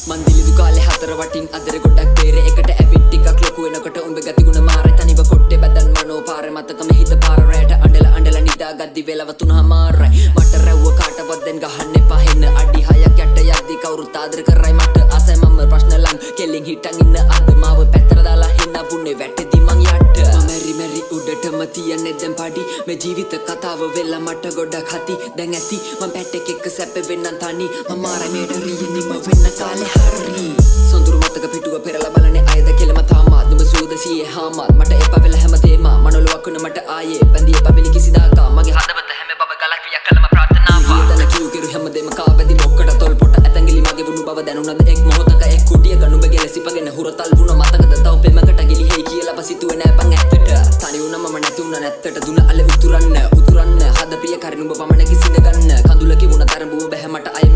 මන්දිලිදු කාලේ හතර වටින් අදර ගොඩක් බේරේ එකට ඇවිත් ටිකක් ලොකු වෙනකොට උඹ ගතිගුණ මාරේ තනිව කොට්ටේ බදන් මනෝ පාරේ මතකම හිත පාර රැට අඬලා නිදා ගද්දි වෙලව 3:00 මට රැව්ව කාටවත් දැන් ගහන්න එපා හෙන්න අඩි 6ක් යට යද්දි කවුරුත් ආදර කරයි මට ආසයි මම ප්‍රශ්න ලං කෙලින් හිටන් ඉන්න අද මාව පැත්තට දාලා හින්න වුනේ වැටෙදි මං යට මෙරි උඩටම තියන්නේ දැන් පඩි මේ ජීවිත කතාව වෙලා මට ගොඩක් හති දැන් ඇති මං පැට්ටෙක් එක්ක සැප වෙන්නම් තනි මම මාරයි මේඩරියෙ නිම වෙන්න කාලේ හරි සොඳුරු මතක පිටුව පෙරලා බලන්නේ අයද කෙලම තාමා නුඹ සූදසියේ හාමත් මට එපා වෙලා හැමතේම මනෝලුවක් වුණ මට ආයේ බැඳිය පබිලි කිසිදාකා මගේ හදවත හැම බබ ගලක් වියක් කළම ප්‍රාර්ථනාව ඊතන කිව් කිරු හැමදේම කාවැදි මොක්කට තොල් පොට ඇතංගිලි මගේ වුණු බව දැනුණද එක් මොහොතක එක් කුටියක නුඹ ගෙලසිපගෙන හුරතල් වුණ මතකද තව පෙමකට ගිලි හේ කියලා පසිතුවේ නෑ බං ඇත්තට තනි වුණ මම නැති වුණ නැත්තට දුන අල උතුරන්න හද ප්‍රිය කරි නුඹ පමණ කිසිඳ ගන්න කඳුලකි වුණ තරඹුව බැහැ මට අය